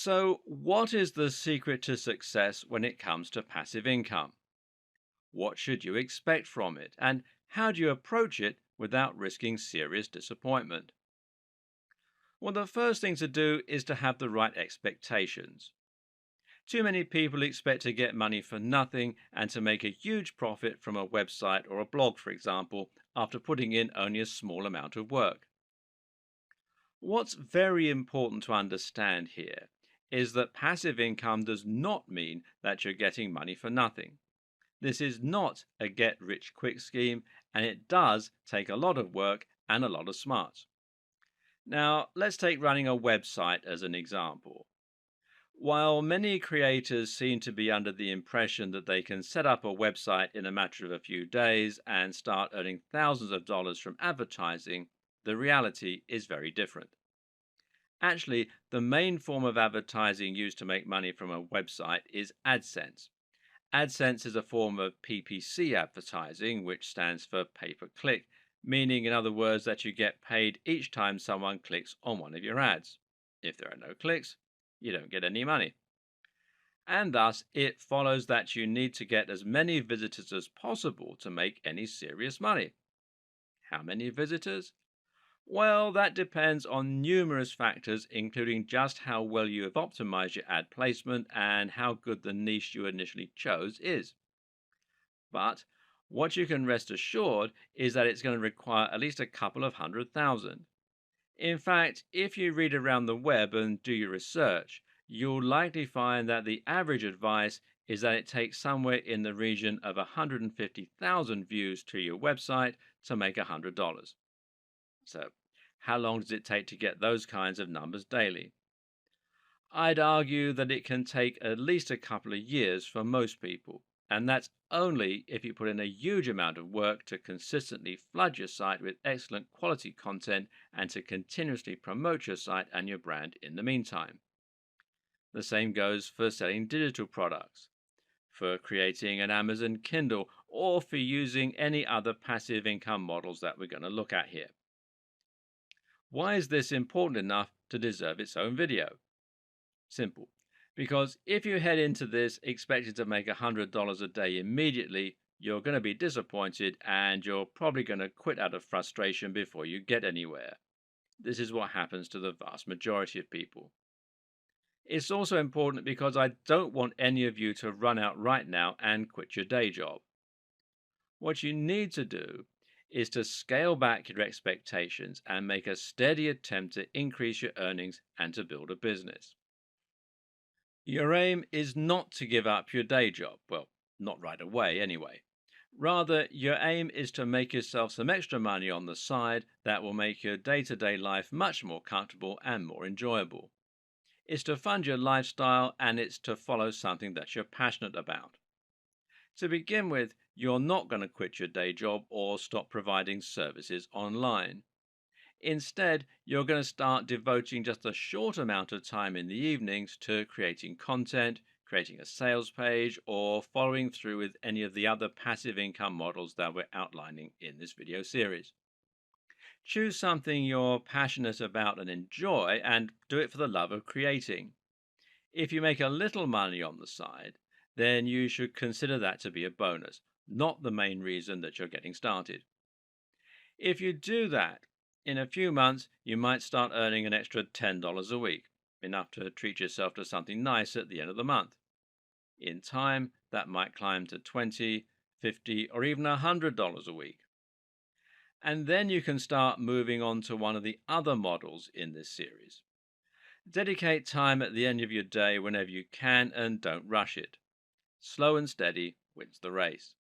So, what is the secret to success when it comes to passive income? What should you expect from it? And how do you approach it without risking serious disappointment? Well, the first thing to do is to have the right expectations. Too many people expect to get money for nothing and to make a huge profit from a website or a blog, for example, after putting in only a small amount of work. What's very important to understand here is that passive income does not mean that you're getting money for nothing. This is not a get rich quick scheme, and it does take a lot of work and a lot of smarts. Now, let's take running a website as an example. While many creators seem to be under the impression that they can set up a website in a matter of a few days and start earning thousands of dollars from advertising, the reality is very different. Actually, the main form of advertising used to make money from a website is AdSense. AdSense is a form of PPC advertising, which stands for pay per click, meaning, in other words, that you get paid each time someone clicks on one of your ads. If there are no clicks, you don't get any money. And thus, it follows that you need to get as many visitors as possible to make any serious money. How many visitors? Well, that depends on numerous factors, including just how well you have optimized your ad placement and how good the niche you initially chose is. But what you can rest assured is that it's going to require at least a couple of 100,000. In fact, if you read around the web and do your research, you'll likely find that the average advice is that it takes somewhere in the region of 150,000 views to your website to make $100. So, how long does it take to get those kinds of numbers daily? I'd argue that it can take at least a couple of years for most people, and that's only if you put in a huge amount of work to consistently flood your site with excellent quality content and to continuously promote your site and your brand in the meantime. The same goes for selling digital products, for creating an Amazon Kindle, or for using any other passive income models that we're going to look at here. Why is this important enough to deserve its own video? Simple. Because if you head into this expecting to make $100 a day immediately, you're going to be disappointed and you're probably going to quit out of frustration before you get anywhere. This is what happens to the vast majority of people. It's also important because I don't want any of you to run out right now and quit your day job. What you need to do is to scale back your expectations and make a steady attempt to increase your earnings and to build a business. Your aim is not to give up your day job. Well, not right away, anyway. Rather, your aim is to make yourself some extra money on the side that will make your day to day life much more comfortable and more enjoyable. It's to fund your lifestyle and it's to follow something that you're passionate about. To begin with, you're not going to quit your day job or stop providing services online. Instead, you're going to start devoting just a short amount of time in the evenings to creating content, creating a sales page, or following through with any of the other passive income models that we're outlining in this video series. Choose something you're passionate about and enjoy, and do it for the love of creating. If you make a little money on the side, then you should consider that to be a bonus, not the main reason that you're getting started. If you do that, in a few months, you might start earning an extra $10 a week, enough to treat yourself to something nice at the end of the month. In time, that might climb to $20, $50, or even $100 a week. And then you can start moving on to one of the other models in this series. Dedicate time at the end of your day whenever you can and don't rush it. Slow and steady wins the race.